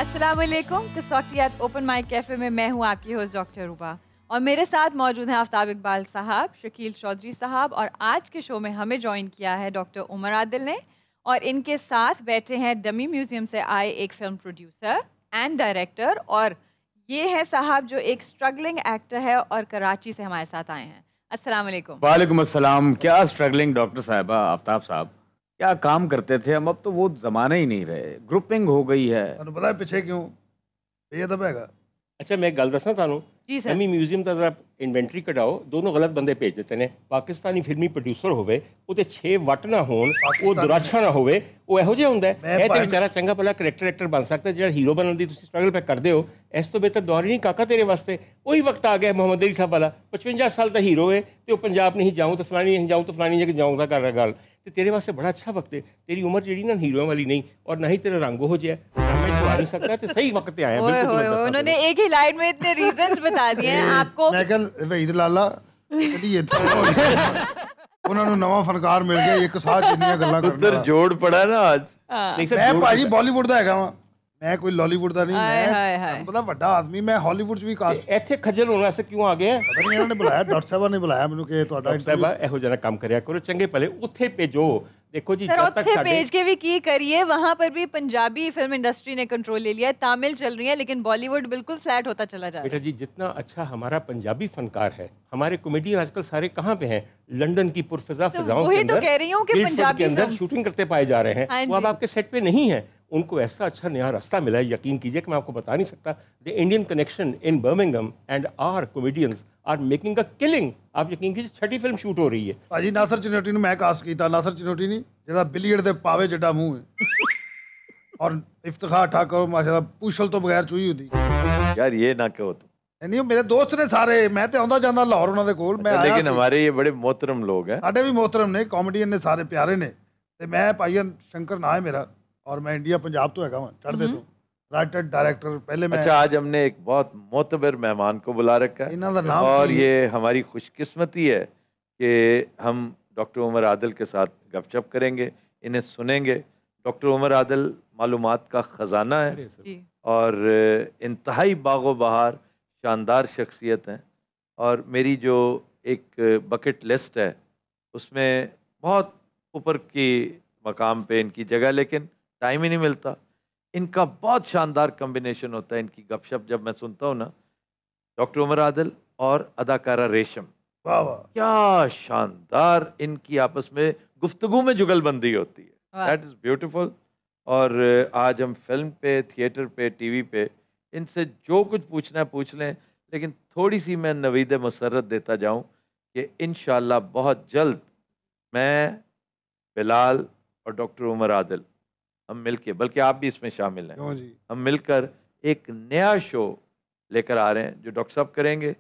अस्सलाम वालेकुम। कसौटियात open mic cafe में मैं हूँ आपकी होस्ट डॉक्टर रूबा और मेरे साथ मौजूद हैं आफ्ताब इकबाल साहब, शकील चौधरी साहब और आज के शो में हमें ज्वाइन किया है डॉक्टर उमर आदिल ने और इनके साथ बैठे हैं डमी म्यूजियम से आए एक फिल्म प्रोड्यूसर एंड डायरेक्टर और ये है साहब जो एक स्ट्रगलिंग एक्टर है और कराची से हमारे साथ आए हैं। अस्सलाम वालेकुम। वालेकुम अस्सलाम। क्या स्ट्रगलिंग डॉक्टर साहबा, आफ्ताब साहब क्या काम करते थे हम, अब तो वो जमाना ही नहीं रहे। ग्रुपिंग हो गई है। पता है पिछे क्यों ये तो हैगा। अच्छा मैं गल दसा थानू जी सर। डमी म्यूजियम का जरा इन्वेंटरी कढ़ाओ, दोनों गलत बंदे भेज देते हैं। पाकिस्तानी फिल्मी प्रोड्यूसर होवे उते 6 वट ना होण, वो दुराछा ना होवे, वो ਇਹੋ ਜਿਹਾ ਹੁੰਦਾ ਹੈ। ਇਹ ਤੇ ਵਿਚਾਰਾ ਚੰਗਾ ਭਲਾ ਕਰੈਕਟਰ ਐਕਟਰ ਬਣ ਸਕਦਾ ਜਿਹੜਾ ਹੀਰੋ ਬਣਨ ਦੀ ਤੁਸੀਂ ਸਟਰਗਲ ਪੈ ਕਰਦੇ ਹੋ। ਇਸ ਤੋਂ ਬਿਹਤਰ ਦੌਰ ਹੀ ਨਹੀਂ ਕਾਕਾ ਤੇਰੇ ਵਾਸਤੇ। ਉਹੀ ਵਕਤ ਆ ਗਿਆ ਮੁਹੰਮਦ ਅਲੀ ਸਾਹਿਬ ਵਾਲਾ, 55 ਸਾਲ ਦਾ ਹੀਰੋ ਹੈ ਤੇ ਉਹ ਪੰਜਾਬ ਨਹੀਂ ਜਾऊँ तो फलानी नहीं जाऊँ तो फलानी जगह जाऊँ का कर रहा गल। तो तेरे वास्ते बड़ा अच्छा वक्त है। तेरी उम्र जी ना हीरों वाली नहीं और ना ही तेरा रंग हो जाए, मैं छुड़ा नहीं सकता। तो सही वक्त पे आया। उन्होंने एक ही लाइन में इतने रीजंस बता दिए हैं आपको। मैं कल वहीद लाला ਉਹਨਾਂ ਨੂੰ ਨਵਾਂ ਫਨਕਾਰ ਮਿਲ ਗਿਆ, ਇੱਕ ਸਾਹ ਜਿੰਨੀਆਂ ਗੱਲਾਂ ਕਰਨ ਉੱਧਰ ਜੋੜ ਪੜਾ ਨਾ ਅੱਜ। ਮੈਂ ਭਾਜੀ ਬਾਲੀਵੁੱਡ ਦਾ ਹੈਗਾ ਵਾਂ, ਮੈਂ ਕੋਈ ਲਾਲੀਵੁੱਡ ਦਾ ਨਹੀਂ। ਮੈਂ ਪਤਾ ਵੱਡਾ ਆਦਮੀ, ਮੈਂ ਹਾਲੀਵੁੱਡ 'ਚ ਵੀ ਕਾਸਟ। ਇੱਥੇ ਖੱਜਲ ਹੋਣ ਵਾਸਤੇ ਕਿਉਂ ਆ ਗਿਆ? ਪਤਾ ਨਹੀਂ ਇਹਨਾਂ ਨੇ ਬੁਲਾਇਆ, ਡਾਕਟਰ ਸਾਹਿਬਾਂ ਨੇ ਬੁਲਾਇਆ ਮੈਨੂੰ ਕਿ ਤੁਹਾਡਾ ਸਾਹਿਬਾ ਇਹੋ ਜਿਹਾ ਕੰਮ ਕਰਿਆ ਕਰੋ, ਚੰਗੇ ਭਲੇ ਉੱਥੇ ਭੇਜੋ। देखो जी, सर उत्थे पेज के भी की करिए, वहाँ पर भी पंजाबी फिल्म इंडस्ट्री ने कंट्रोल ले लिया है, तमिल चल रही है लेकिन बॉलीवुड बिल्कुल फ्लैट होता चला जा रहा है। बेटा जी जितना अच्छा हमारा पंजाबी फनकार है, हमारे कॉमेडियन आजकल सारे कहाँ पे हैं? लंदन की पुरफिजा फिजाओं के अंदर, कह रही हूँ कि पंजाबी के अंदर शूटिंग करते पाए जा रहे हैं। वो अब आपके सेट पे नहीं है। उनको ऐसा अच्छा नया रास्ता मिला है, यकीन कीजिए कि मैं आपको बता नहीं सकता। The Indian connection in Birmingham and our comedians are making a killing. आप यकीन कीजिए 6ठी फिल्म शूट हो रही है। भाजी नासर चिनोटी ਨੂੰ ਮੈਂ ਕਾਸਟ ਕੀਤਾ। ਨਾਸਰ ਚਿਨੋਟੀ ਨਹੀਂ ਜਿਹਦਾ ਬਿਲੀਅਰਡ ਦੇ ਪਾਵੇ ਜਿੱਡਾ ਮੂੰਹ ਹੈ ਔਰ ਇਫਤਖਾਰ ਠਾਕੁਰ ਮਾਸ਼ਾਅੱਲਾ ਪੁਸ਼ਲ ਤੋਂ ਬਗੈਰ ਚੂਹੀ ਹੁੰਦੀ। यार ये ना कहो तुम। ਨਹੀਂ ਮੇਰੇ ਦੋਸਤ ਨੇ ਸਾਰੇ, ਮੈਂ ਤੇ ਆਉਂਦਾ ਜਾਂਦਾ ਲਾਹੌਰ ਉਹਨਾਂ ਦੇ ਕੋਲ। ਮੈਂ लेकिन हमारे ये बड़े मोहतरम लोग हैं। ਸਾਡੇ ਵੀ ਮੋਹਤਰਮ ਨੇ, ਕਾਮੇਡੀਅਨ ਨੇ, ਸਾਰੇ ਪਿਆਰੇ ਨੇ। ਤੇ ਮੈਂ ਭਾਈਨ ਸ਼ੰਕਰ ਨਾਂ ਹੈ ਮੇਰਾ और मैं इंडिया पंजाब तो हैगा वहाँ चढ़ दे तो राइटर डायरेक्टर पहले मैं। अच्छा आज हमने एक बहुत मोतबर मेहमान को बुला रखा है और ये हमारी खुशकिस्मती है कि हम डॉक्टर उमर आदिल के साथ गपशप करेंगे, इन्हें सुनेंगे। डॉक्टर उमर आदिल मालूमात का ख़जाना है और इंतहाई बागो बहार शानदार शख्सियत हैं और मेरी जो एक बकेट लिस्ट है उसमें बहुत ऊपर की मकाम पे इनकी जगह, लेकिन टाइम ही नहीं मिलता। इनका बहुत शानदार कॉम्बिनेशन होता है। इनकी गपशप जब मैं सुनता हूँ ना, डॉक्टर उमर आदिल और अदाकारा रेशम, क्या शानदार इनकी आपस में गुफ्तगू में जुगलबंदी होती है। That is beautiful. और आज हम फिल्म पे, थिएटर पे, टीवी पे इनसे जो कुछ पूछना है पूछ लें, लेकिन थोड़ी सी मैं नवीद मसरत देता जाऊँ कि इंशाअल्लाह बहुत जल्द मैं, बिलाल और डॉक्टर उमर आदिल हम मिलके, बल्कि आप भी इसमें शामिल हैं, हम मिलकर एक नया शो लेकर आ रहे हैं जो डॉक्टर साहब करेंगे,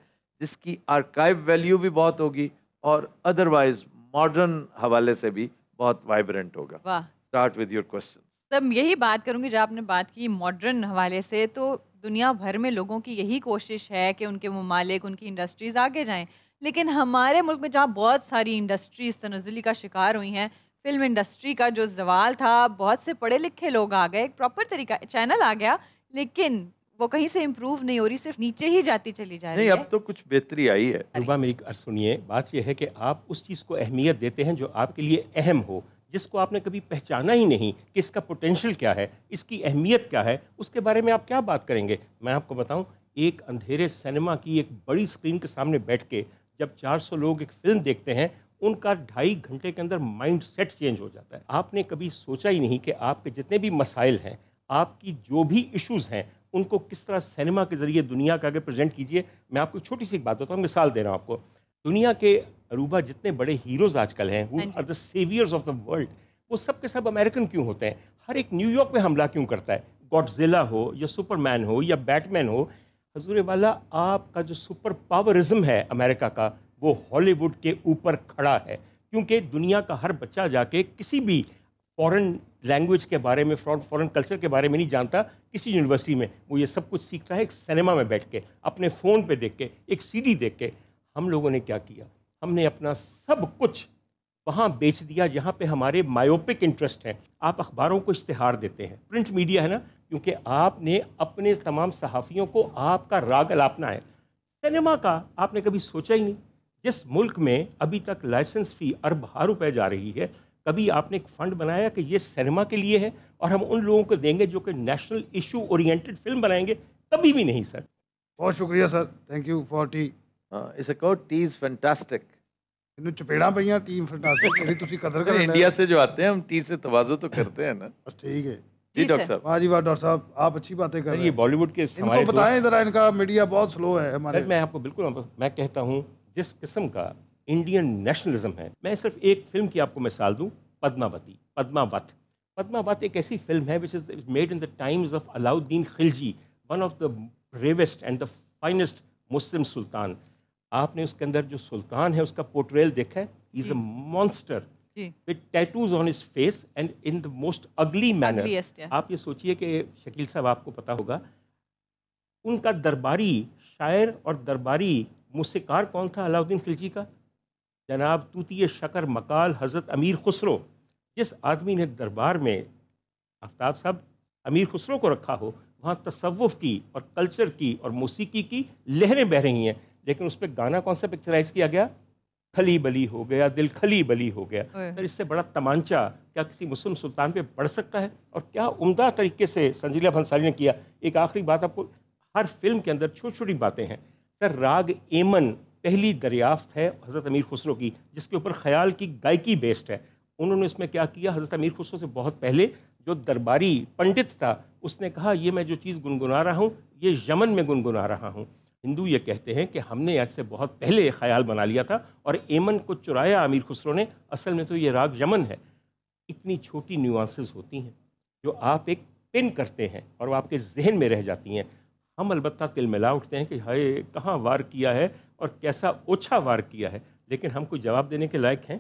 जिसकी आर्काइव वैल्यू भी बहुत होगी और अदरवाइज मॉडर्न हवाले से भी बहुत वाइब्रेंट होगा। Start with your question. तब यही बात करूंगी, जब आपने बात की मॉडर्न हवाले से, तो दुनिया भर में लोगों की यही कोशिश है कि उनके ममालिक, उनकी इंडस्ट्रीज आगे जाएं, लेकिन हमारे मुल्क में जहाँ बहुत सारी इंडस्ट्रीज तनज़्ज़ुली का शिकार हुई हैं, फिल्म इंडस्ट्री का जो जवाल था, बहुत से पढ़े लिखे लोग आ गए, एक प्रॉपर तरीका चैनल आ गया, लेकिन वो कहीं से इम्प्रूव नहीं हो रही, सिर्फ नीचे ही जाती चली जा रही है। नहीं, अब तो कुछ बेहतरी आई है। रुबा मेरी सुनिए, बात यह है कि आप उस चीज़ को अहमियत देते हैं जो आपके लिए अहम हो, जिसको आपने कभी पहचाना ही नहीं कि इसका पोटेंशियल क्या है, इसकी अहमियत क्या है, उसके बारे में आप क्या बात करेंगे। मैं आपको बताऊं, एक अंधेरे सिनेमा की एक बड़ी स्क्रीन के सामने बैठ के जब 400 लोग एक फिल्म देखते हैं, उनका 2.5 घंटे के अंदर माइंड सेट चेंज हो जाता है। आपने कभी सोचा ही नहीं कि आपके जितने भी मसाइल हैं, आपकी जो भी इश्यूज़ हैं, उनको किस तरह सिनेमा के ज़रिए दुनिया के आगे प्रेजेंट कीजिए। मैं आपको छोटी सी एक बात बताता हूँ, मिसाल दे रहा हूँ आपको। दुनिया के अरूबा जितने बड़े हीरोज़ आजकल हैं, who are the saviours of the world, वो सब के सब अमेरिकन क्यों होते हैं? हर एक न्यूयॉर्क पे हमला क्यों करता है? गॉडजिला हो या सुपरमैन हो या बैटमैन हो, हजूर वाला आपका जो सुपर पावरिज्म है अमेरिका का, वो हॉलीवुड के ऊपर खड़ा है। क्योंकि दुनिया का हर बच्चा जाके किसी भी फॉरेन लैंग्वेज के बारे में, फॉरेन कल्चर के बारे में नहीं जानता। किसी यूनिवर्सिटी में वो ये सब कुछ सीखता है एक सिनेमा में बैठ के, अपने फ़ोन पे देख के, एक सीडी देख के। हम लोगों ने क्या किया? हमने अपना सब कुछ वहाँ बेच दिया जहाँ पे हमारे मायोपिक इंटरेस्ट हैं। आप अखबारों को इश्तिहार देते हैं, प्रिंट मीडिया है ना, क्योंकि आपने अपने तमाम सहाफ़ियों को आपका राग अलापना है। सिनेमा का आपने कभी सोचा ही नहीं। जिस मुल्क में अभी तक लाइसेंस फ़ी अरबों रुपए जा रही है, कभी आपने एक फ़ंड बनाया कि ये सिनेमा के लिए है और हम उन लोगों को देंगे जो कि नेशनल इशू ओरिएंटेड फिल्म बनाएंगे? कभी भी नहीं सर। बहुत शुक्रिया sir, thank you for T. इसे कहो टी इज़ फैंटास्टिक। इन्हें चपेड़ा पईयां टीम फैंटास्टिक, यही तुसी कदर कर। इंडिया से जो आते हैं हम टी से तवाज़ो तो करते हैं ना। बस ठीक है जी डॉक्टर साहब। वाह जी वाह डॉक्टर साहब, आप अच्छी बातें कर रहे हैं। ये बॉलीवुड के इनको बताएं ज़रा, इनका मीडिया बहुत स्लो है हमारे। सर मैं आपको बिल्कुल, मैं कहता हूँ जिस किस्म का इंडियन नेशनलिज्म है, मैं सिर्फ एक फिल्म की आपको मिसाल दूँ, पद्मावती, पद्मावत। पद्मावत एक ऐसी फिल्म है which is made in the times of Alauddin Khilji, one of the bravest and the finest Muslim sultan. आपने उसके अंदर जो सुल्तान है उसका पोर्ट्रेल देखा है? Is a monster with tattoos on his face and in the most अगली मैनर। आप ये सोचिए कि शकील साहब, आपको पता होगा उनका दरबारी शायर और दरबारी मूसीकार कौन था अलाउद्दीन खिलजी का? जनाब तूती शकर मकाल हज़रत अमीर खुसरो। जिस आदमी ने दरबार में, आफ्ताब साहब, अमीर खुसरो को रखा हो, वहाँ तसव्वुफ़ की और कल्चर की और मौसीकी की लहरें बह रही हैं, लेकिन उस पर गाना कौन सा पिक्चराइज किया गया? खली बली हो गया, दिल खली बली हो गया। सर इससे बड़ा तमांचा क्या किसी मुस्लिम सुल्तान पे पड़ सकता है? और क्या उम्दा तरीके से संजीला भंसाली ने किया। एक आखिरी बात, आपको हर फिल्म के अंदर छोटी छोटी बातें हैं। सर राग एमन पहली दरियाफ्त है हज़रत अमीर खुसरो की, जिसके ऊपर ख्याल की गायकी बेस्ड है। उन्होंने इसमें क्या किया, हज़रत अमीर खुसरो से बहुत पहले जो दरबारी पंडित था उसने कहा ये मैं जो चीज़ गुनगुना रहा हूँ ये यमन में गुनगुना रहा हूँ। हिंदू ये कहते हैं कि हमने आज से बहुत पहले ख्याल बना लिया था और एमन को चुराया अमीर खुसरो ने, असल में तो ये राग यमन है। इतनी छोटी न्यूआंसेस होती हैं जो आप एक पिन करते हैं और वो आपके जहन में रह जाती हैं। हम अलबत्ता तिलमिला उठते हैं कि हाय कहाँ वार किया है और कैसा ओछा वार किया है, लेकिन हम कोई जवाब देने के लायक हैं?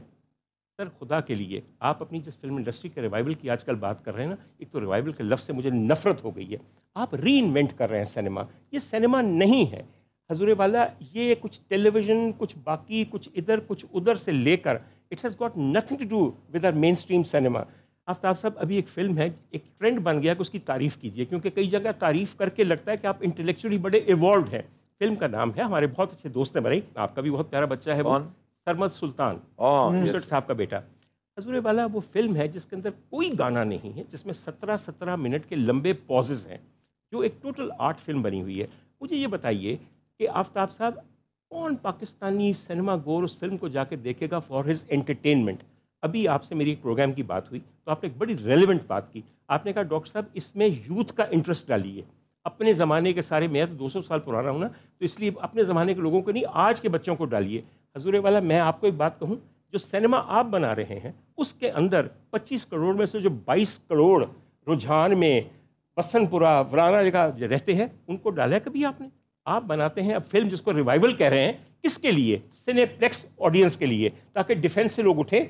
सर खुदा के लिए, आप अपनी जिस फिल्म इंडस्ट्री के रिवाइवल की आजकल बात कर रहे हैं ना, एक तो रिवाइवल के लफ्ज़ से मुझे नफ़रत हो गई है। आप री इन्वेंट कर रहे हैं सिनेमा, ये सिनेमा नहीं है हजूर वाला। ये कुछ टेलीविज़न, कुछ बाकी, कुछ इधर कुछ उधर से लेकर it has got nothing to do with our main stream cinema. Aftab साहब, अभी एक फ़िल्म है, एक ट्रेंड बन गया कि उसकी तारीफ़ कीजिए, क्योंकि कई जगह तारीफ़ करके लगता है कि आप इंटेलेक्चुअली बड़े इवॉल्व हैं। फिल्म का नाम है, हमारे बहुत अच्छे दोस्त हैं बनाई, आपका भी बहुत प्यारा बच्चा है वो, सरमद सुल्तान, मुसट साहब का बेटा। हजूर वाला वो फिल्म है जिसके अंदर कोई गाना नहीं है, जिसमें 17-17 मिनट के लंबे पॉजेज़ हैं, जो एक टोटल आर्ट फिल्म बनी हुई है। मुझे ये बताइए कि आफ्ताब साहब, कौन पाकिस्तानी सिनेमा गोर उस फिल्म को जाके देखेगा फॉर हिज एंटरटेनमेंट? अभी आपसे मेरी एक प्रोग्राम की बात हुई तो आपने एक बड़ी रेलिवेंट बात की। आपने कहा डॉक्टर साहब इसमें यूथ का इंटरेस्ट डालिए। अपने ज़माने के सारे, मैं तो 200 साल पुराना हूँ ना, तो इसलिए अपने ज़माने के लोगों को नहीं, आज के बच्चों को डालिए। हजूर वाला, मैं आपको एक बात कहूँ, जो सिनेमा आप बना रहे हैं उसके अंदर 25 करोड़ में से जो 22 करोड़ रुझान में बसनपुरा वराना जगह रहते हैं, उनको डाला है कभी आपने? आप बनाते हैं अब फिल्म जिसको रिवाइवल कह रहे हैं, किसके लिए? सिनेप्लेक्स ऑडियंस के लिए, ताकि डिफेंस से लोग उठें,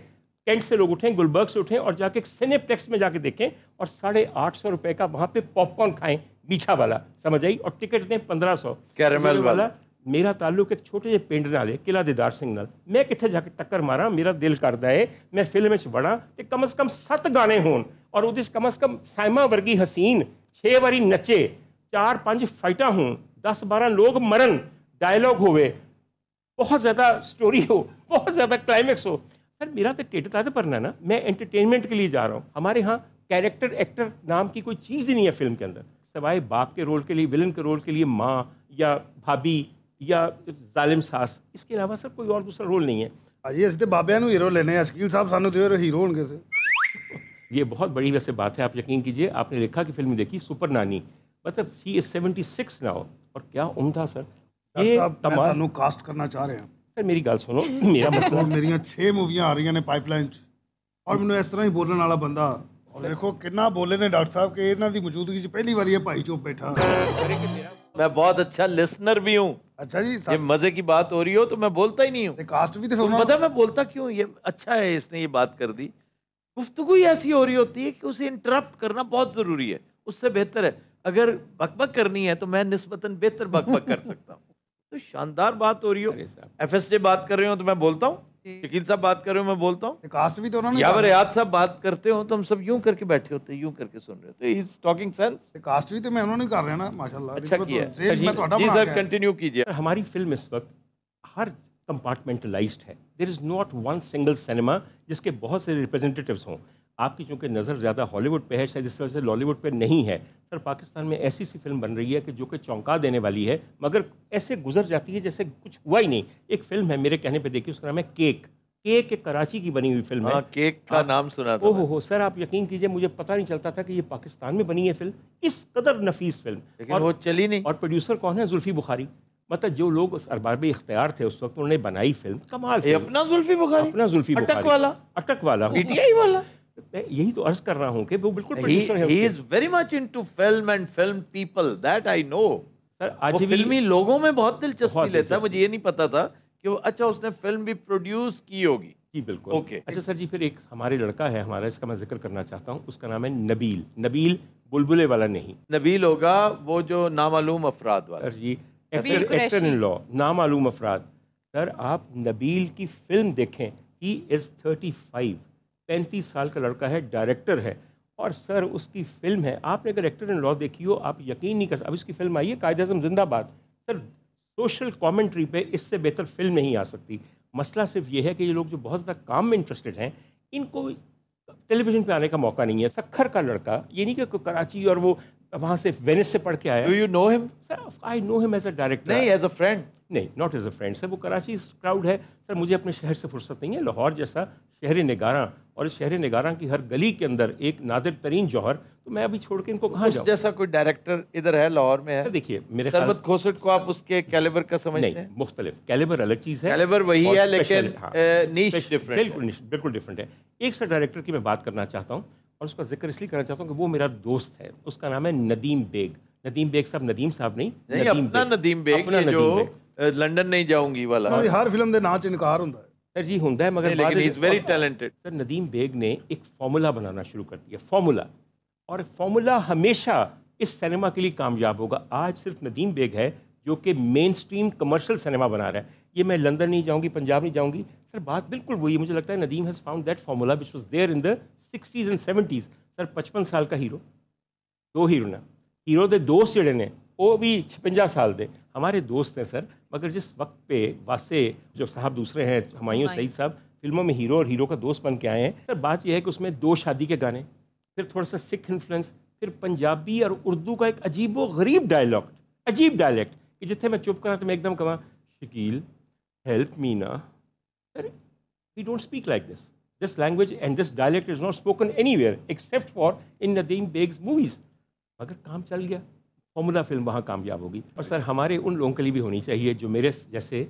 कैंट से लोग उठें, गुलबर्ग से उठें और जाके सिनेप्लेक्स में जाके देखें और 850 रुपये का वहाँ पे पॉपकॉर्न खाएं, मीठा वाला, समझ आई, और टिकट दें 1500 कैरेमल वाला। मेरा ताल्लुक एक छोटे जे पिंड नाल किला दीदार सिंह नाल, मैं कितने जाके टक्कर मारा, मेरा दिल करता है मैं फिल्म में बड़ा तो कम से कम 7 गाने होन और उस कम से कम साइमा वर्गी हसीन 6 बारी नचे, 4-5 फाइटा हों, 10-12 लोग मरन, डायलॉग होवे, बहुत ज़्यादा स्टोरी हो, बहुत ज़्यादा क्लाइमैक्स हो। सर मेरा तो टिकट था भरना ना, मैं एंटरटेनमेंट के लिए जा रहा हूँ। हमारे यहाँ कैरेक्टर एक्टर नाम की कोई चीज़ ही नहीं है फिल्म के अंदर, सवाए बाप के रोल के लिए, विलन के रोल के लिए माँ या भाभी या जालिम सास, इसके अलावा सर कोई और दूसरा रोल नहीं है। अजी असते बाबिया नू हीरो लेने हैं, शकील साहब सानू तो हीरो होंगे थे। ये बहुत बड़ी वैसे बात है, आप यकीन कीजिए, आपने रेखा की फिल्म देखी सुपर नानी, मतलब शी इज 76 नाउ, और क्या उम्दा सर। ये तमाम कास्ट करना चाह रहे हैं सर, मेरी गल सुनो, मेरा मसला मेरिया 6 मूवियां आ रही ने पाइपलाइन और मैंने इस तरह ही बोलने वाला बंदा, और देखो कितना बोले ने डॉक्टर साहब के इन्हां दी मौजूदगी च पहली बार ये भाई चुप बैठा। मैं बहुत अच्छा लिसनर भी हूँ। अच्छा जी, ये मजे की बात हो रही हो तो मैं बोलता ही नहीं हूँ। कास्ट भी तो पता मैं बोलता क्यों? ये अच्छा है इसने ये बात कर दी। गुफ्तगू ही ऐसी हो रही होती है कि उसे इंटरप्ट करना बहुत जरूरी है। उससे बेहतर है अगर बकबक करनी है तो मैं निस्बतन बेहतर बकबक कर सकता हूँ। तो शानदार बात हो रही हो, एफएसजे बात कर रहे हो तो मैं बोलता हूँ। शकील साहब बात कर रहे हो, मैं बोलता हूँ कास्ट भी तो उन्होंने यावर याद साहब बात करते हो तो हम सब यूं करके बैठे होते, यूं करके सुन रहे होते। Is talking sense. कास्ट भी तो मैं उन्होंने कर रहे हैं ना, माशाल्लाह। अच्छा किया जी सर, कंटिन्यू कीजिए। हमारी फिल्म इस वक्त हर कंपार्टमेंटलाइज्ड है। There is not one single cinema जिसके बहुत से रिप्रेजेंटेटिव्स हों। आपकी चूंकि नज़र ज़्यादा हॉलीवुड पे है, शायद इस वजह से लॉलीवुड पे नहीं है। सर पाकिस्तान में ऐसी सी फिल्म बन रही है कि जो कि चौंका देने वाली है, मगर ऐसे गुजर जाती है जैसे कुछ हुआ ही नहीं। एक फिल्म है मेरे कहने पे, देखिए उसका नाम है केक। केक एक कराची की बनी हुई फिल्म है। केक का नाम सुना था। ओहो सर, आप यकीन कीजिए मुझे पता नहीं चलता था कि ये पाकिस्तान में बनी है फिल्म, इस कदर नफीस फिल्म। लेकिन वो चली नहीं। और प्रोड्यूसर कौन है? जुल्फी बुखारी। मतलब जो लोग अरबाब इख्तियार थे उस वक्त, उन्होंने बनाई फिल्म, कमाल फिल्म। अपना जुल्फी बुखारी, अपना जुल्फी बुखारी, अटक वाला पीटीआई वाला। मैं यही तो अर्ज कर रहा हूँ कि वो बिल्कुल प्रोड्यूसर है। He is very much into film and film people, that I know। Sir आज भी फिल्मी लोगों में बहुत दिलचस्पी लेता है। मुझे ये नहीं पता था कि वो, अच्छा उसने फिल्म भी प्रोड्यूस की होगी। जी बिल्कुल। ओके अच्छा सर जी, फिर एक हमारे लड़का है हमारा, इसका मैं जिक्र करना चाहता हूँ। उसका नाम है नबील। नबील बुलबुले वाला नहीं, नबील होगा वो जो नामालूम अफराद वाला। सर जी, एक्टर इन लॉ, नामालूम अफराद। सर आप नबील की फिल्म देखें, ही इज़ 35 साल का लड़का है, डायरेक्टर है, और सर उसकी फिल्म है। आपने अगर एक्टर इन लॉ देखी हो, आप यकीन नहीं कर सकते। अब इसकी फिल्म आई है कायदे-ए-आज़म जिंदाबाद। सर सोशल कमेंट्री पे इससे बेहतर फिल्म नहीं आ सकती। मसला सिर्फ ये है कि ये लोग जो बहुत ज़्यादा काम में इंटरेस्टेड हैं, इनको टेलीविजन पे आने का मौका नहीं है। सखर का लड़का, ये नहीं कि कराची और वो वहाँ से वेनिस से पढ़ के आया। Do you know him? Sir I know him as a director. नहीं, एज अ फ्रेंड। नहीं, not as a friend sir. वो कराची क्राउड है सर, मुझे अपने शहर से फुर्सत नहीं है। लाहौर जैसा शहर निगारा, और इस शहर निगारा की हर गली के अंदर एक नादिर तरीन जौहर, तो मैं अभी छोड़ के इनको कहाँ जाऊँ? जैसा कोई डायरेक्टर इधर है, लाहौर में है। देखिए मेरे सरबत खोसट को आप उसके कैलिबर का समझते हैं? नहीं, मुख्तलिफ। कैलिबर अलग चीज़ है, कैलिबर वही है, लेकिन नीश डिफरेंट है। बिल्कुल डिफरेंट है। एक सर डायरेक्टर की मैं बात करना चाहता हूँ, और उसका जिक्र इसलिए करना चाहता हूँ कि वो मेरा दोस्त है। उसका नाम है नदीम बेग। नदीम बेग साहब, नदीम साहब नहीं, अपना नदीम बेग, जो लंदन नहीं जाऊंगी वाला। हर फिल्म दे नाम च इनकार होता है सर जी, होता है, मगर लेकिन he is very talented. Sir Nadeem Baig ने एक फार्मूला बनाना शुरू कर दिया, फार्मूला, और फार्मूला हमेशा इस सिनेमा के लिए कामयाब होगा। आज सिर्फ नदीम बेग है जो कि मेन स्ट्रीम कमर्शियल सिनेमा बना रहा है। ये मैं लंदन नहीं जाऊंगी, पंजाब नहीं जाऊंगी, सर बात बिल्कुल वही है। मुझे लगता है Nadeem has found that formula which was there in the 60s and 70s। Sir 55 साल का हीरो, दो हीरो ने, हीरो दे दोस्त जड़े ने वो भी 56 साल दे हमारे दोस्त हैं सर। मगर जिस वक्त पे वासे जो साहब दूसरे हैं, हुमायूं सईद साहब, फिल्मों में हीरो और हीरो का दोस्त बन के आए हैं सर, बात यह है कि उसमें 2 शादी के गाने, फिर थोड़ा सा सिख इन्फ्लुएंस, फिर पंजाबी और उर्दू का एक अजीब व गरीब डायलॉग, अजीब डायलेक्ट कि जिथे मैं चुप करा तो मैं एकदम कहा शकील हेल्प मी ना। Sir we don't speak like this, this language and this dialect is not spoken anywhere except for in Nadeem Baig's movies. मगर काम चल गया, फॉर्मूला फिल्म वहाँ कामयाब होगी। और सर हमारे उन लोगों के लिए भी होनी चाहिए जो मेरे जैसे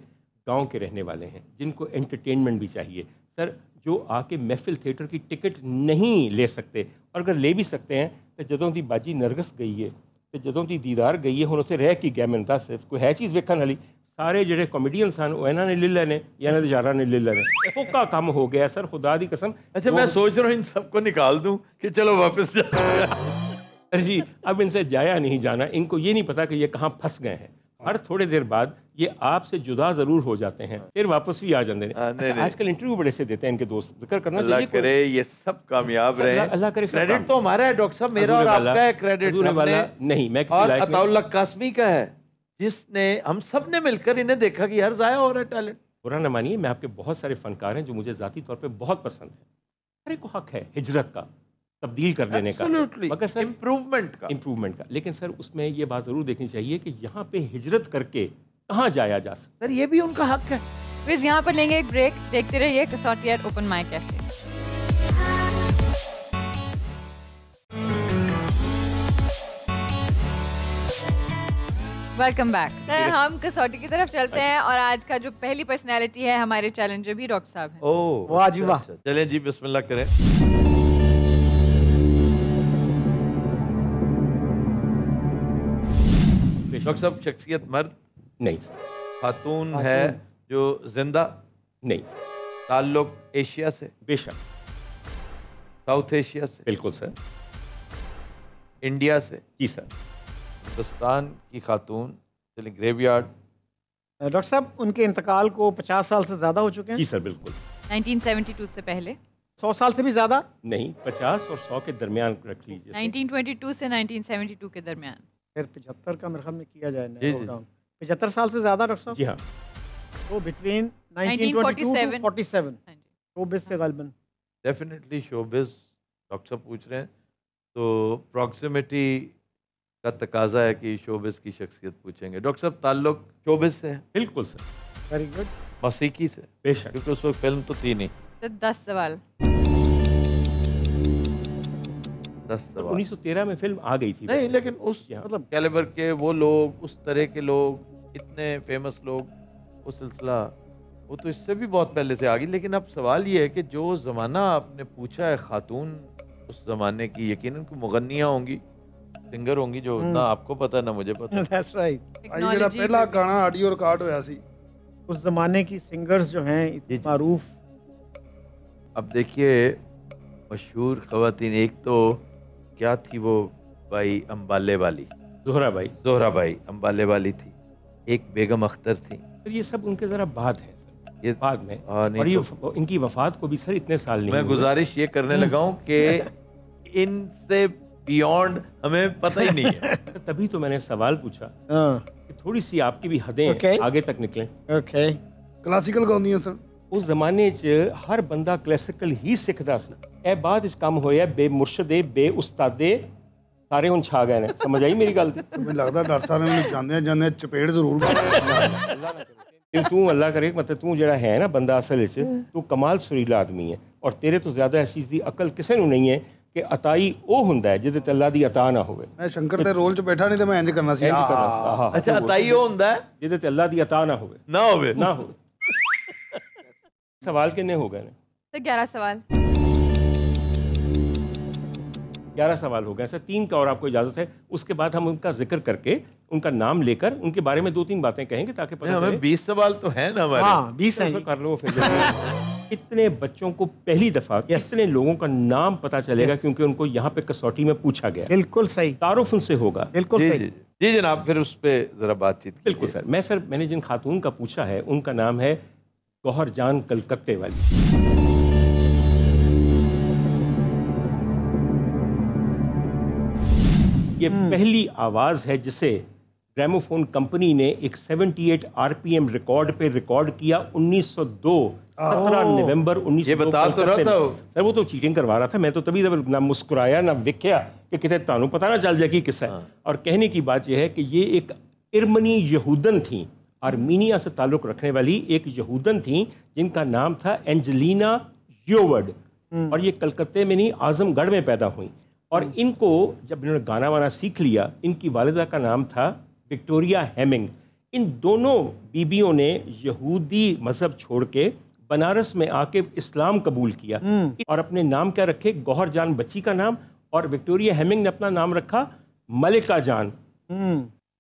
गांव के रहने वाले हैं, जिनको एंटरटेनमेंट भी चाहिए सर, जो आके महफिल थिएटर की टिकट नहीं ले सकते, और अगर ले भी सकते हैं तो जदों दी बाजी नरगस गई है तो जदों दी दीदार गई है, हुण उत्थे रह की गया। मैनूं दस कोई है चीज़ वेखण वाली? सारे जिहड़े कॉमेडियन सन वो इन्होंने ले लेने या इन्होंने यारां ने ले लेने, फोका काम हो गया सर, खुदा दी कसम। अच्छा मैं सोच रहा हूँ इन सबको निकाल दूँ कि चलो वापस जा जी, अब इनसे जाया नहीं जाना। इनको ये नहीं पता कि ये कहाँ फंस गए हैं। हर थोड़े देर बाद ये आपसे जुदा जरूर हो जाते हैं, फिर वापस भी आ जाते हैं। अच्छा, आजकल इंटरव्यू बड़े से देते हैं इनके दोस्त, जिक्र करना चाहिए। अल्लाह करे ये सब कामयाब रहे, अल्लाह करे। क्रेडिट तो हमारा है डॉक्टर साहब, मेरा और आपका है क्रेडिट वाला नहीं, मैं और अताउल्ला कासमी का है, जिसने हम सब ने मिलकर इन्हें देखा कि यार जाया हो रहा है टैलेंट। बुरा न मानिए, मैं आपके बहुत सारे फनकार हैं जो मुझे ज़ाती तौर पे बहुत पसंद है। हर एक को हक है हिजरत का, तब्दील कर लेने का, मगर सर इम्प्रूवमेंट का। लेकिन सर उसमें ये बात ज़रूर देखनी चाहिए कि यहाँ पे हिजरत करके कहाँ जाया जा सकता। सर ये भी उनका हक है। फिर यहाँ पर लेंगे एक ब्रेक, देखते रहिए Kasauti at open mic cafe. Welcome back. Sir हम कसौटी की तरफ चलते हैं, और आज का जो पहली पर्सनैलिटी है हमारे चैलेंजर भी डॉक्टर साहब हैं। ओह वाह जी वाह। चलें जी बिस्मिल्लाह करें। डॉक्टर साहब शख्सियत मर्द? नहीं। खातून है जो जिंदा? नहीं। ताल्लुक एशिया से? बेशक। साउथ एशिया से? बिल्कुल सर। इंडिया से? जी सर। हिंदुस्तान की खातून, चलिए ग्रेवयार्ड, डॉक्टर साहब, उनके इंतकाल को 50 साल से ज़्यादा हो चुके हैं? जी सर, बिल्कुल। 1972 से पहले। 100 साल से भी ज़्यादा? नहीं, 50 और 100 के दरमियान रख लीजिए। 1922 से 1972 के दरमियान। फिर 75 का मेरे ख्याल में किया जाए, जी, 75 साल से ज़्यादा डॉक्टर साहब? जी हाँ। तो बिटवीन 1947 47 हाँ जी। शोबिज़ से गालिबन। डेफिनेटली शोबिज़, डॉक्टर साहब पूछ रहे हैं तो प्रॉक्सिमिटी का तकाजा है कि शोबिज़ की शख्सियत पूछेंगे। डॉक्टर साहब, ताल्लुक शोबिज़ से है? बिल्कुल सर। Very good. मौसीकी से? बेशक। क्योंकि उस वक्त फिल्म तो थी नहीं। तो 10 सवाल। 10 सवाल। 1913 में फिल्म आ गई थी। नहीं, लेकिन उस मतलब कैलिबर के वो लोग, उस तरह के लोग, इतने फेमस लोग, वो सिलसिला वो तो इससे भी बहुत पहले से आ गई। लेकिन अब सवाल ये है कि जो ज़माना आपने पूछा है, खातून उस ज़माने की यकीनन कोई मुगन्नियाँ होंगी, सिंगर होंगी जो ना आपको पता ना मुझे पता। That's right. ਜਿਹੜਾ ਪਹਿਲਾ ਗਾਣਾ ਆਡੀਓ ਰਿਕਾर्ड ਹੋਇਆ ਸੀ, उस ज़माने की सिंगर्स जो हैं इतनी मारूफ। अब देखिए मशहूर ख़वातीन, एक तो क्या थी वो भाई अम्बाले वाली, ज़ोहरा बाई अम्बाले वाली थी, एक बेगम अख्तर थी। सर ये सब उनके ज़रा बाद है सर, ये बाद में। और ये तो इनकी वफात को भी सर इतने साल नहीं मैं हुए। गुजारिश ये करने लगा हूँ कि इनसे बियॉन्ड हमें पता ही नहीं है। तभी तो मैंने सवाल पूछा कि थोड़ी सी आपकी भी हदें आगे तक निकलें। ओके। क्लासिकल गाਉਂਦੀਆਂ ਸਨ उस जमाने च हर बंदा क्लासिकल ही सीखता सी। ए बाद च काम होया बे मुर्शदे बे उस्तादे सारे हुन छा गए ने। समझ आई मेरी गल? ਮੈਨੂੰ ਲੱਗਦਾ ਡਾਕਟਰ ਸਾਹਿਬ ਨੇ ਜਾਂਦੇ ਜਾਂਦੇ ਚਪੇੜ ਜ਼ਰੂਰ मारनी। तू अल्लाह करे, मतलब तू जड़ा है ना बंदा असल च तू कमाल सुरीला आदमी है और तेरे तो ज्यादा इस चीज़ की अकल किसी ਨੂੰ नहीं है कि अताई ਉਹ ਹੁੰਦਾ ਹੈ ਜਿਹਦੇ ਤੇ ਅੱਲਾ ਦੀ ਅਤਾ ਨਾ ਹੋਵੇ। ਮੈਂ ਸ਼ੰਕਰ ਦੇ ਰੋਲ 'ਚ ਬੈਠਾ ਨਹੀਂ ਤੇ ਮੈਂ ਇੰਜ ਕਰਨਾ ਸੀ। अच्छा, अताई वो ਹੁੰਦਾ है ਜਿਹਦੇ ਤੇ ਅੱਲਾ ਦੀ ਅਤਾ ਨਾ ਹੋਵੇ। ना हो। सवाल कितने हो गए? तो 11 सवाल। 11 सवाल हो गए सर। 3 का और आपको इजाजत है। उसके बाद हम उनका जिक्र करके उनका नाम लेकर उनके बारे में 2-3 बातें कहेंगे ताकि पता हमें 20 सवाल तो है ना हमारे। हाँ, 20 है। कर लो फिर। कितने बच्चों को पहली दफा कितने लोगों का नाम पता चलेगा क्योंकि उनको यहाँ पे कसौटी में पूछा गया। बिल्कुल सही। तारुफ उनसे होगा। बिल्कुल सही। जी जनाब, फिर उस पे जरा बातचीत। बिल्कुल सर। मैंने जिन खातून का पूछा है उनका नाम है गौहर जान कलकत्ते वाली। ये पहली आवाज है जिसे ग्रामोफोन कंपनी ने एक 78 आरपीएम रिकॉर्ड पे रिकॉर्ड किया 1902 17 नवंबर 1902। ये बता तो रहा था सर, वो तो चीटिंग करवा रहा था। मैं तो तभी ना मुस्कुराया ना विख्या कि कितने तानू पता ना चल जाए कि किस्सा है। और कहने की बात यह है कि ये एक इर्मनी यहूदन थी, आर्मीनिया से ताल्लुक़ रखने वाली एक यहूदन थी जिनका नाम था एंजेलिना योवर्ड। और ये कलकत्ते में नहीं, आजमगढ़ में पैदा हुई। और इनको जब इन्होंने गाना वाना सीख लिया, इनकी वालिदा का नाम था विक्टोरिया हेमिंग। इन दोनों बीबियों ने यहूदी मजहब छोड़ के बनारस में आके इस्लाम कबूल किया और अपने नाम क्या रखे, गौहर जान बच्ची का नाम, और विक्टोरिया हेमिंग ने अपना नाम रखा मलिका जान।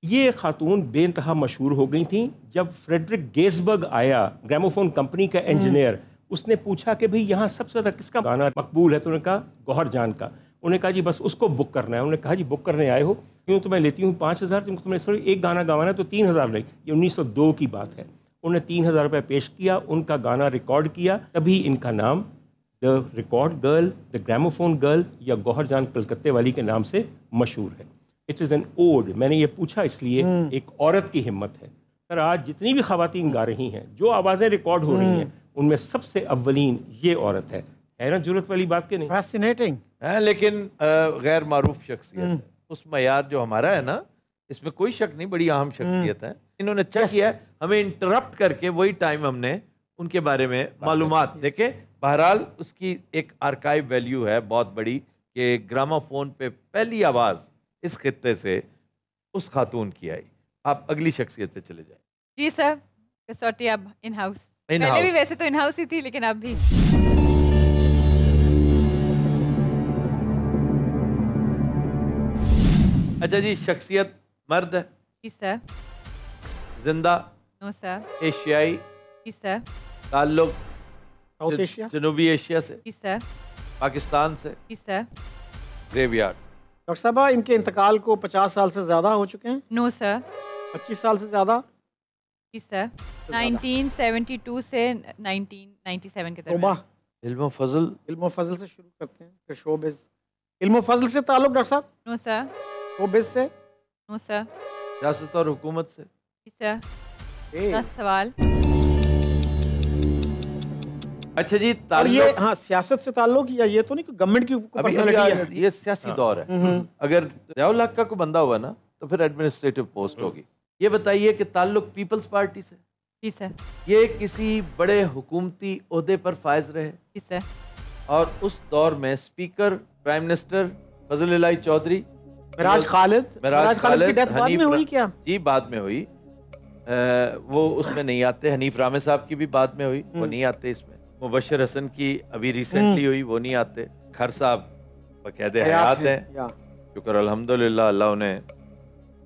ये खातून बेइंतहा मशहूर हो गई थी। जब फ्रेडरिक गेसबर्ग आया, ग्रामोफोन कंपनी का इंजीनियर, उसने पूछा कि भाई यहाँ सबसे ज़्यादा किसका गाना मकबूल है, तो उन्होंने कहा गौहर जान का। उन्होंने कहा जी बस उसको बुक करना है। उन्होंने कहा जी बुक करने आए हो, क्यों? तो मैं लेती हूँ 5000, तुमने सिर्फ एक गाना गवाना है तो 3000 नहीं। ये 1902 की बात है। उन्होंने 3000 रुपये पेश किया, उनका गाना रिकॉर्ड किया, तभी इनका नाम the record girl, the gramophone girl या गौहर जान कलकत्ते वाली के नाम से मशहूर है। It is an odd. मैंने ये पूछा इसलिए एक औरत की हिम्मत है। सर आज जितनी भी खवातीन गा रही हैं, जो आवाज़ें रिकॉर्ड हो रही हैं, उनमें सबसे अव्वलीन ये औरत है ना? जरूरत वाली बात के नहीं? फैसिनेटिंग है, लेकिन गैर मारूफ शख्सियत है। उस मयार जो हमारा है ना, इसमें कोई शक नहीं, बड़ी अहम शख्सियत है। इन्होंने अच्छा किया है हमें इंटरप्ट करके, वही टाइम हमने उनके बारे में मालूमात देखे। बहरहाल उसकी एक आर्काइव वैल्यू है बहुत बड़ी कि ग्रामाफोन पे पहली आवाज़ इस खित्ते से उस खातून की आई। आप अगली शख्सियत पे चले जाए। जी सर, कसौटी अब इन हाउस। पहले भी वैसे तो इन हाउस ही थी, लेकिन अब भी। अच्छा जी, शख्सियत मर्द है? जी सर। जिंदा? No sir. एशियाई? जी सर। ताल्लुक साउथ एशिया, जनूबी एशिया से? जी सर। पाकिस्तान से? जी सर। ग्रेवयार्ड? डॉक्टर साहब इनके इंतकाल को 50 साल से ज़्यादा हो चुके हैं? No sir. 25 साल से ज़्यादा? जी सर 1972 से 1997 के तौबा, दरमियान। इल्म फजल। इल्म फजल से शुरू करते हैं, फिर शोबिज। इल्म फजल से ताल्लुक डॉक्टर साहब? No sir. शोबिज से? No sir. सियासत और हुकूमत से? जी सर। 10 सवाल। अच्छा जी, और ये हाँ सियासत से ताल्लुक, या ये तो नहीं कि गवर्नमेंट की पर्सनालिटी है? ये सियासी दौर है। अगर ज़ियाउल हक का कोई बंदा हुआ ना तो फिर एडमिनिस्ट्रेटिव पोस्ट होगी। ये बताइए कि ताल्लुक पीपल्स पार्टी से? जी सर। ये किसी बड़े हुकूमती ओहदे पर फायज रहे? जी सर। और उस दौर में स्पीकर प्राइम मिनिस्टर फजल इलाही चौधरी, मिराज खालिद की डेथ बाद में हुई क्या? जी बाद में हुई। वो उसमें नहीं आते। हनीफ रामे साहब की भी बाद में हुई, वो नहीं आते इसमें। मुबशर हसन की अभी रिसेंटली हुई, वो नहीं आते। खर साहब बकायदे हयात हैं, शुक्र अल्हम्दुलिल्लाह, अल्लाह उन्हें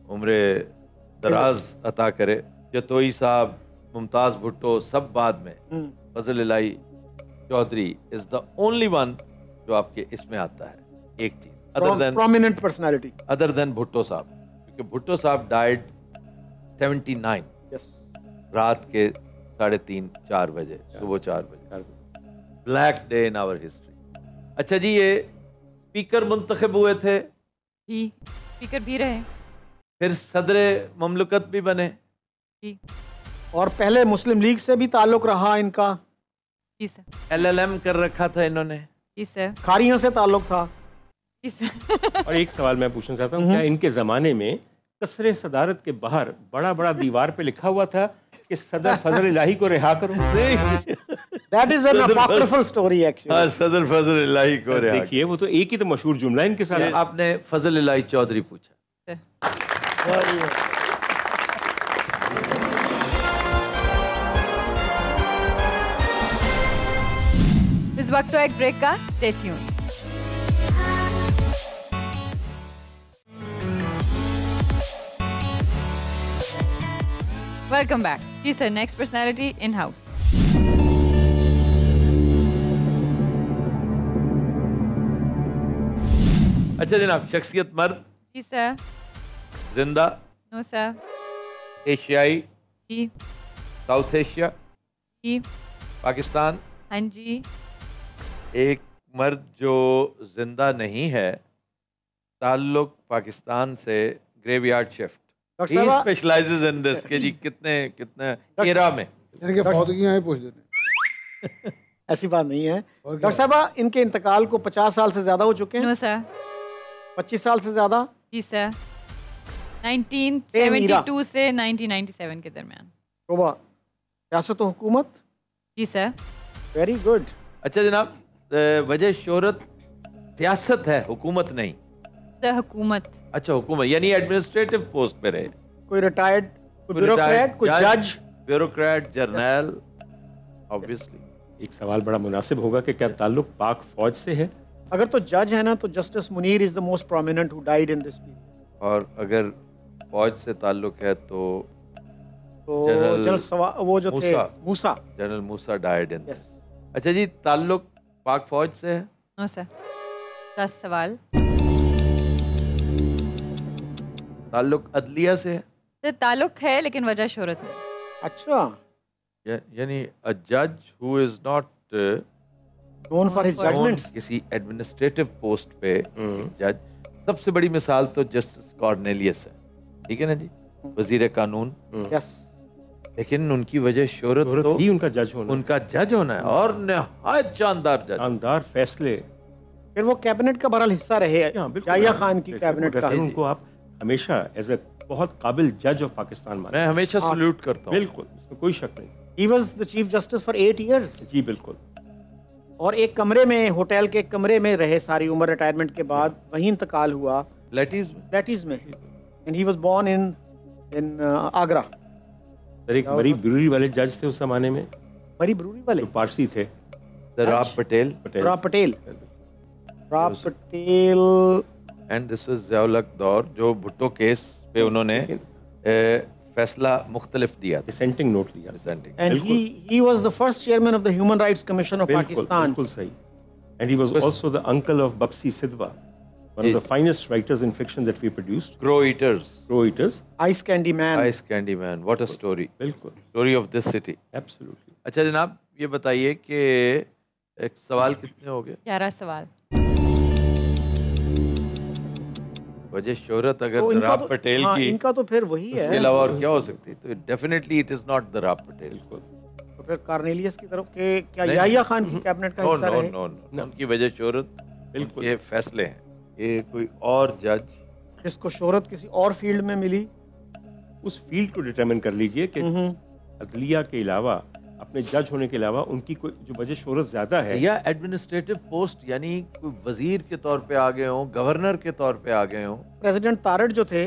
उम्र दराज अता करे। जतोई साहब, मुमताज भुट्टो, सब बाद में। Fazal Elahi Chaudhry is the only one जो आपके इसमें आता है। एक चीज prominent personality other than Bhutto साहब, क्योंकि भुट्टो साहब डाइड 79 रात के 3:30-4 बजे, सुबह 4 बजे। Black day in our history. अच्छा जी, ये स्पीकर मुंतखब हुए थे? जी, स्पीकर भी रहे। फिर सदर ममलकत भी बने? जी। और पहले मुस्लिम लीग से भी ताल्लुक रहा इनका? जी सर। LLM कर रखा था इन्होंने? जी सर। खारियों से ताल्लुक था? जी सर। और एक सवाल मैं पूछना चाहता हूँ, क्या इनके ज़माने में कसरे सदारत के बाहर बड़ा बड़ा दीवार पे लिखा हुआ था कि सदर फजल इलाही को रिहा करो? That is an apocryphal story actually. हाँ, सदर फजल इलाही को रिहा। देखिए, वो तो एक ही तो मशहूर जुमला इनके साथ। आपने फजल इलाही चौधरी पूछा। इस वक्त तो एक ब्रेक का, स्टे ट्यून्ड। Welcome back. जी sir, next personality in house. अच्छा जनाब, शख्सियत मर्द? जी सर। जिंदा? No sir. एशियाई? जी। South Asia? जी। पाकिस्तान? हाँ जी। एक मर्द जो जिंदा नहीं है, ताल्लुक पाकिस्तान से, graveyard shift. He specializes in this कि जी कितने एरा में इनके फौतगियां हैं, पूछ देते हैं। ऐसी बात नहीं है डॉक्टर साहबा। इनके इंतकाल को 50 साल से ज्यादा हो चुके हैं? No sir. 25 साल से ज्यादा? जी सर। 1972 से 1997 के दरमियान। तौबा, सियासत और हुकूमत? जी सर। Very good. अच्छा जनाब, वजह शोहरत सियासत है, हुकूमत नहीं? सर हुकूमत। अच्छा, हुकूमत यानी एडमिनिस्ट्रेटिव पोस्ट पे रहे। कोई रिटायर्ड, कोई ब्यूरोक्रेट, कोई जज? Bureaucrat, journal, obviously. एक सवाल बड़ा मुनासिब होगा कि क्या ताल्लुक पाक फौज से है? अगर तो जज है ना तो justice Munir is the most prominent who died in this period. और अगर फौज से ताल्लुक है तो जनरल वो जो थे Musa, general Musa died in. Yes. अच्छा जी, ताल्लुक पाक फौज से है? No sir. 10 सवाल। ताल्लुक अदलिया से है? सर ताल्लुक है लेकिन वजह शोहरत नहीं। अच्छा, यानी अ जज who is not known for his judgements. किसी एडमिनिस्ट्रेटिव पोस्ट पे जज। सबसे बड़ी मिसाल तो जस्टिस कॉर्नेलियस है, ठीक है ना जी, वजीर कानून। यस। लेकिन उनकी वजह शोहरत तो ही उनका जज होना, उनका जज होना है, और निहायत शानदार जज, शानदार फैसले। फिर वो कैबिनेट का बहरहाल हिस्सा रहे, याहिया खान की कैबिनेट का। उनको आप हमेशा एज ए बहुत काबिल जज ऑफ पाकिस्तान मानते हैं। मैं हमेशा सल्यूट करता हूँ। बिल्कुल, इसमें कोई शक नहीं। He was the chief justice for 8 years. जी बिल्कुल। और एक कमरे में, होटल के एक कमरे में रहे सारी उम्र। रिटायरमेंट के बाद वहीं इंतकाल हुआ, फ्लैटीज में। And he was born in Agra. Sir, एक मरी ब्रूरी वाले जज थे उस जमाने में। मरी ब्रूरी वाले जो पारसी थे, Rao Patel. And this was Ziaul हक दौर, जो भुट्टो केस पे उन्होंने फैसला मुख्तलिफ दिया, डिसेंटिंग नोट लिया। And he was the first chairman of the Human Rights Commission of Pakistan. बिल्कुल सही। And he was also the uncle of Bapsi Sidhwa. one of the finest writers in fiction that we produced. Crow Eaters. Crow Eaters. Ice Candy Man. Ice Candy Man. What a story. बिल्कुल. Story of this city. Absolutely. अच्छा जनाब ये बताइए कि एक सवाल कितने हो गए? 11 सवाल. वजह शोहरत अगर तो दराब पटेल हाँ, की, इनका तो फिर वही है. उसके अलावा और क्या हो सकती है? तो definitely it is not Darab Patel. तो फिर कार्नेलियस की तरफ के क्या याहिया खान की कैबिनेट का हिस्सा रहे? नो, उनकी वजह शोहरत, बिल्कुल ये फैसले हैं. ये कोई और जज जिसको शोहरत किसी और फील्ड में मिली, उस फील्ड को डिटरमिन कर लीजिए कि अदलिया के अलावा, अपने जज होने के अलावा उनकी कोई जो वजह शोहरत ज्यादा है, या एडमिनिस्ट्रेटिव पोस्ट, यानी कोई वजीर के तौर पे आ गए हों, गवर्नर के तौर पे आ गए हों. प्रेसिडेंट तारड़ जो थे,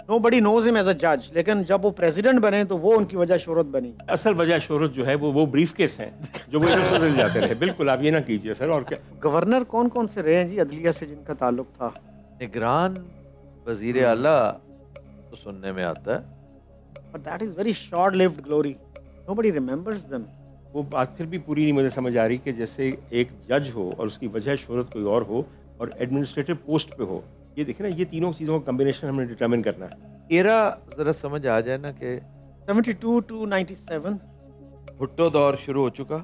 nobody knows him as a judge, लेकिन जब वो प्रेसिडेंट बने तो वो उनकी वजह शोहरत बनी. असल वजह शोहरत जो है वो ब्रीफ केस हैं जो वो इधर उधर जाते रहे. बिल्कुल आप ये ना कीजिए सर. और क्या गवर्नर कौन कौन से रहे हैं जी अदलिया से जिनका ताल्लुक था? निगरान वजीर आला तो सुनने में आता है, but that is very short lived glory, nobody remembers them. वो बात फिर भी पूरी नहीं मुझे समझ आ रही कि जैसे एक जज हो और उसकी वजह शोहरत कोई और हो और एडमिनिस्ट्रेटिव पोस्ट पे हो. ये देखिए ना, ये तीनों चीज़ों का कम्बिनेशन हमें डिटरमिन करना है. एरा जरा समझ आ जाए ना कि 72 to 97 भुट्टो दौर शुरू हो चुका.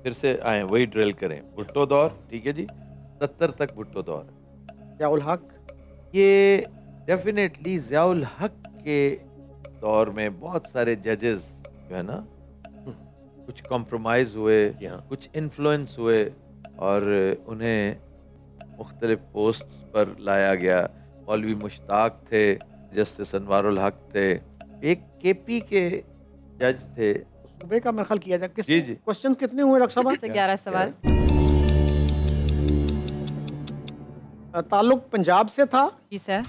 फिर से आए वही ड्रिल करें. भुट्टो दौर, ठीक है जी, 70 तक भुट्टो दौर. ज़ियाउल हक, ये डेफिनेटली ज़ियाउल हक के दौर में बहुत सारे जजेस जो है ना, कुछ कॉम्प्रोमाइज हुए, कुछ इन्फ्लुएंस हुए और उन्हें मुख्तलिफ पोस्ट पर लाया गया. मौलवी मुश्ताक थे, जस्टिस अनवारुल हक थे, एक केपी के जज थे. सूबे का मेरे ख्याल किया जाए. जी जी. क्वेश्चंस कितने हुए डॉक्टर साहब? 11 सवाल. ताल्लुक पंजाब से था. जी सर.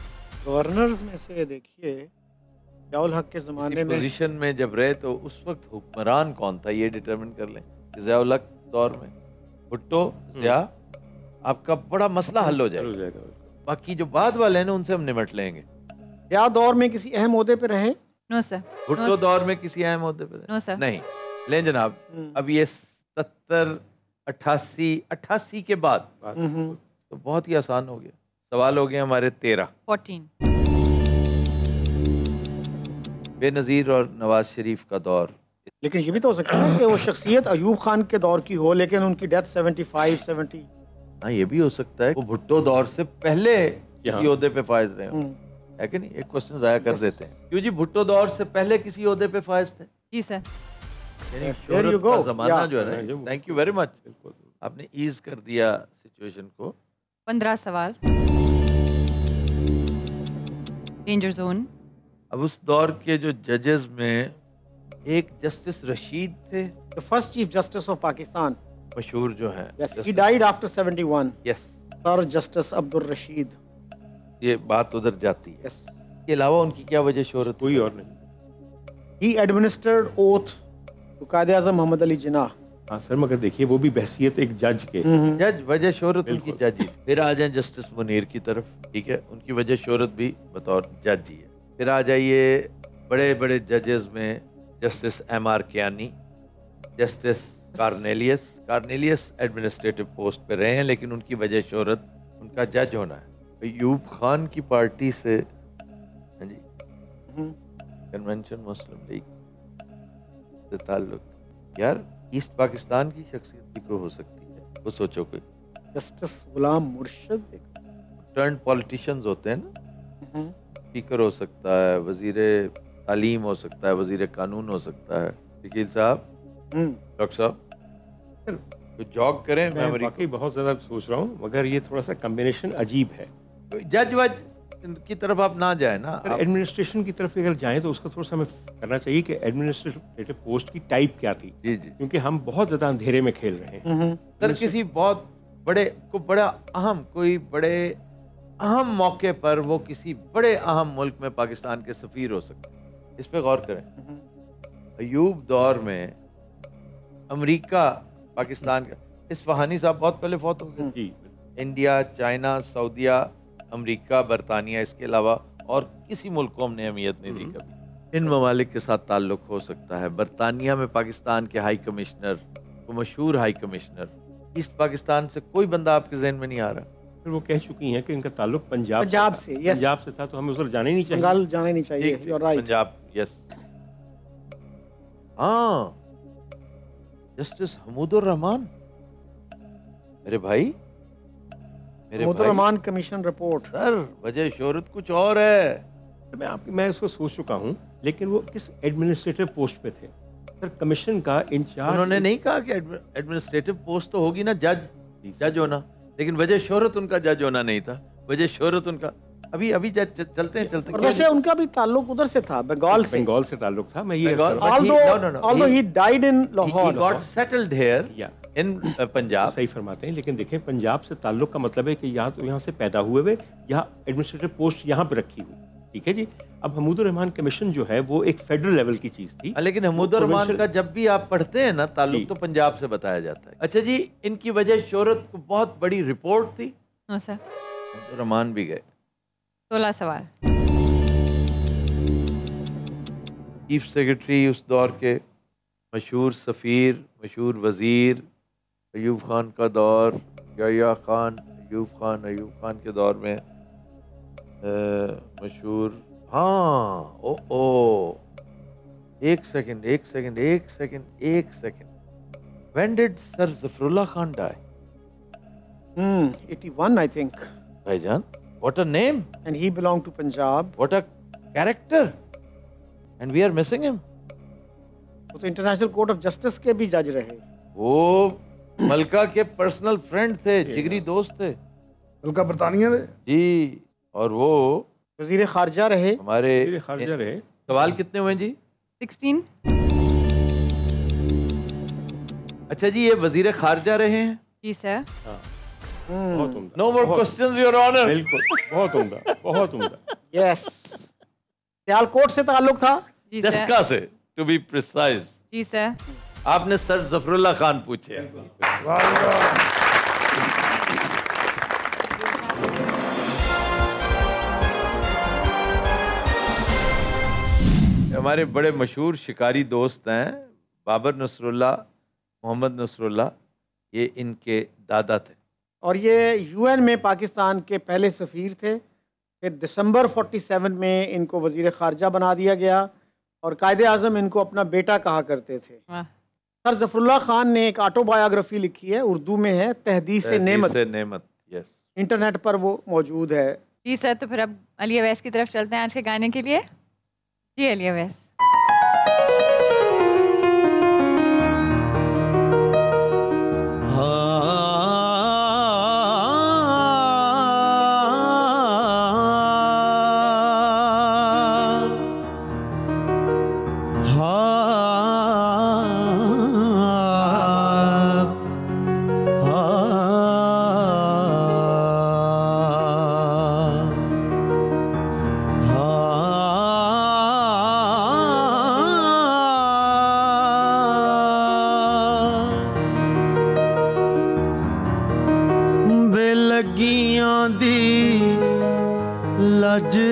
गवर्नर्स में से देखिए ज़ियाउल हक के ज़माने में पोजीशन में जब रहे तो उस वक्त हुक्मरान कौन था ये डिटरमिन कर लें. ज़ियाउल हक दौर में भुट्टो, ज़िया, आपका बड़ा मसला हल हो जाएगा. बाकी जो बाद वाले हैं ना उनसे हम निपट लेंगे. ज़िया दौर में किसी अहम ओहदे पे रहे? No sir. भुट्टो दौर में किसी अहम ओहदे पे रहे? No sir. नहीं. लें जनाब, अब ये 70, 88 के बाद तो बहुत ही आसान हो गया. सवाल हो गए हमारे 13. 14. बेनज़ीर और नवाज शरीफ का दौर. लेकिन ये भी तो हो सकता है कि वो शख्सियत अयूब खान के दौर की हो लेकिन उनकी डेथ 75, 70. हाँ, ये भी हो सकता है वो भुट्टो दौर से पहले किसी ओहदे पे फायज रहे हों. है कि नहीं? एक क्वेश्चन जाया कर देते हैं. क्यों जी, भुट्टो दौर से पहले किसी ओहदे पे फायज थे? जी सर. यानी शोहरत का ज़माना जो है ना. Thank you very much. आपने ईज कर दिया सिचुएशन को. 15 सवाल. Danger zone. अब उस दौर के जो जजेस में एक जस्टिस रशीद थे, The first Chief Justice of Pakistan. मशहूर जो है. Yes, he died after 71. Yes. Sir Justice Abdul Rashid. ये बात उधर जाती है. Yes. के अलावा उनकी क्या वजह शोहरत? कोई और नहीं. He administered oath to कायदे आज़म मोहम्मद अली जिन्ना. हाँ सर, मगर देखिए वो भी बहसियत एक जज के. जज, वजह शोहरत उनकी जज ही. फिर आ जाए जस्टिस मुनीर की तरफ. ठीक है, उनकी वजह शोहरत भी बतौर जज ही है. फिर आ जाइए बड़े बड़े जजेस में justice M.R. Kiyani, justice Cornelius administrative post पे रहे हैं लेकिन उनकी वजह शोहरत उनका जज होना है. अयूब खान की पार्टी से, हाँ जी, कन्वेंशन मुस्लिम लीग से ताल्लुक. यार ईस्ट पाकिस्तान की शख्सियत भी कोई हो सकती है, वो सोचो. कोई जस्टिस गुलाम मुर्शिद टर्न पॉलिटिशियंस होते हैं ना. स्पीकर हो सकता है, वजीर तालीम हो सकता है, वजीर कानून हो सकता है. वकील साहब, डॉक्टर साहब, तो जॉग करें. मैं वाकई बहुत ज़्यादा सोच रहा हूँ मगर ये थोड़ा सा कम्बिनेशन अजीब है. जज वज की तरफ आप ना जाए ना. एडमिनिस्ट्रेशन की तरफ अगर जाएं तो उसका थोड़ा सा हमें करना चाहिए कि एडमिनिस्ट्रेटिव पोस्ट की टाइप क्या थी. जी जी. क्योंकि हम बहुत ज़्यादा अंधेरे में खेल रहे हैं. सर किसी बहुत बड़े को बड़ा अहम, कोई बड़े अहम मौके पर वो किसी बड़े अहम मुल्क में पाकिस्तान के सफीर हो सकते हैं. इस पे गौर करें. अयूब दौर में अमेरिका पाकिस्तान का, इस्फहानी साहब बहुत पहले फौत हो गए. इंडिया, चाइना, सऊदिया, अमेरिका, बरतानिया, इसके अलावा और किसी मुल्क को हमने अहमियत नहीं दी कभी. इन ममालिक के साथ ताल्लुक हो सकता है. बरतानिया में पाकिस्तान के हाई कमिश्नर, वो मशहूर हाई कमिश्नर, ईस्ट पाकिस्तान से कोई बंदा आपके जहन में नहीं आ रहा? फिर वो कह चुकी हैं कि इनका ताल्लुक पंजाब से yes. पंजाब से था, तो हमें उधर जाना ही नहीं चाहिए। बंगाल जाना ही नहीं चाहिए। You're right. पंजाब, यस। हाँ, जस्टिस हमीदुर रहमान, मेरे भाई, Hamidur Rahman commission report. Sir, वजह शोहरत कुछ और है। मैं इसको सोच चुका हूँ, लेकिन वो किस एडमिनिस्ट्रेटिव पोस्ट पे थे? सर, कमिशन का इंचार्ज। उन्होंने नहीं कहा कि एडमिनिस्ट्रेटिव पोस्ट तो होगी ना, जज होना, लेकिन वजह शोहरत उनका जज होना नहीं था। वजह शोहरत उनका अभी चलते हैं। और वैसे उनका भी ताल्लुक उधर से था, बंगाल से ताल्लुक था। मैं ये although he died in Lahore, he got settled here in Punjab. सही फरमाते हैं, लेकिन देखें, पंजाब से ताल्लुक का मतलब है कि यहाँ से पैदा हुए हुए, यहाँ एडमिनिस्ट्रेटिव पोस्ट यहाँ पे रखी हुई। ठीक है जी। अब हमीदुर रहमान कमीशन जो है वो एक फेडरल लेवल की चीज थी, लेकिन हमीदुर रहमान का जब भी आप पढ़ते हैं ना, ताल्लुक तो पंजाब से बताया जाता है। अच्छा जी, इनकी वजह शोहरत को बहुत बड़ी रिपोर्ट थी। सर, हमीदुर रहमान भी गए। 16 सवाल। चीफ सेक्रेटरी उस दौर के, मशहूर सफ़ीर, मशहूर वज़ीर, अयूब खान का दौर, याह्या खान, अयूब खान के दौर में मशहूर। हाँ, एक second. When did Sir Zafrullah Khan die? 81 I think. भाईजान, what a name! And he belonged to Punjab. What a character! And we are missing him. वो तो इंटरनेशनल कोर्ट ऑफ जस्टिस के भी जज रहे। वो मलका के पर्सनल फ्रेंड थे, जिगरी दोस्त थे। मलका बरतानिया थे जी, और वो वजीर खारजा रहे। हमारे सवाल कितने हुए जी? 16। अच्छा जी, ये वजीर खारजा रहे हैं? जी सर। No more questions your honour. बिल्कुल, बहुत उम्दा। यस। सियालकोट से ताल्लुक था? जी सर। जस्का से, टू बी प्रिसाइज। जी सर। आपने सर जफरुल्लाह खान पूछे। हमारे बड़े मशहूर शिकारी दोस्त हैं बाबर नसरुल्लाह, मोहम्मद नसरुल्लाह, ये इनके दादा थे। और ये यूएन में पाकिस्तान के पहले सफ़ीर थे। फिर दिसंबर 47 में इनको वज़ीर ख़ारजा बना दिया गया और कायदे आज़म इनको अपना बेटा कहा करते थे। सर ज़फ़रुल्लाह ख़ान ने एक ऑटोबायोग्राफी लिखी है, उर्दू में है, तहदीस नेमत। यस, इंटरनेट पर वो मौजूद है। जी सर। तो फिर अब अली अवैस की तरफ चलते हैं आज के गाने के लिए। जी अली अवैस।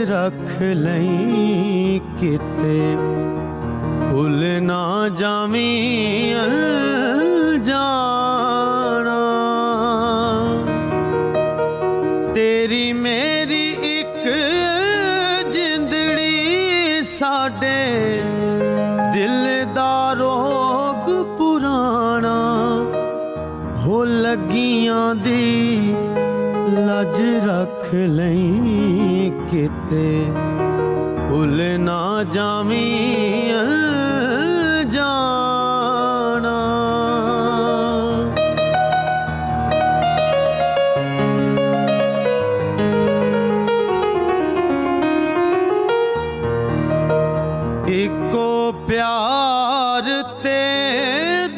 रख लई किते भूल ना जामी जाना, तेरी मेरी एक जिंदड़ी साडे दिल दा रोग पुराना, हो लगियां दी लज रख लई किते भूल ना जामी जाना। एको प्यार ते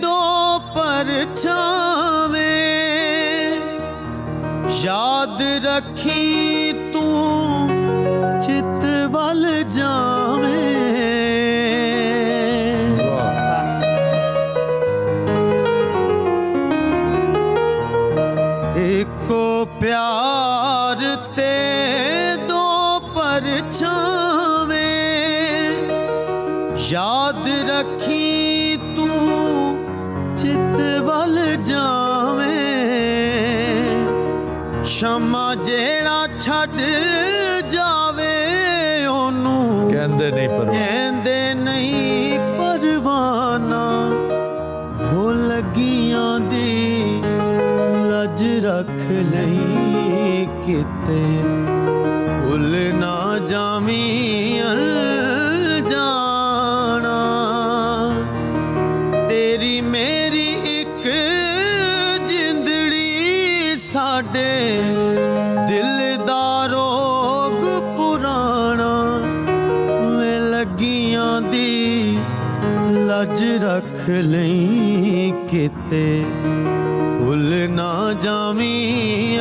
दो परछावे, याद रखी तू चित वल जावे। एको प्यार ते दो परछावे, याद रखी तू चित वल जावे। क्षमा ਛੱਡ ਜਾਵੇ ਉਹਨੂੰ ਕਹਿੰਦੇ ਨਹੀਂ ਪਰਵਾਨਾ ਹੋ ਲੱਗੀਆਂ ਦੀ ਲੱਜ ਰੱਖ ਲਈ ਕਿਤੇ ਭੁੱਲ ਨਾ ਜਾਵੀਂ ਅਣਜਾਣਾ ਤੇਰੀ ਮੇਰੀ ਇੱਕ ਜਿੰਦੜੀ ਸਾਡੇ ਦਿਲ ਦਾ ਰੋਗ ਪੁਰਾਣਾ ਵੇ ਲੱਗੀਆਂ ਦੀ ਲੱਜ ਰੱਖ ਲਈ ਕਿਤੇ ਭੁੱਲ ਨਾ ਜਾਵੀਂ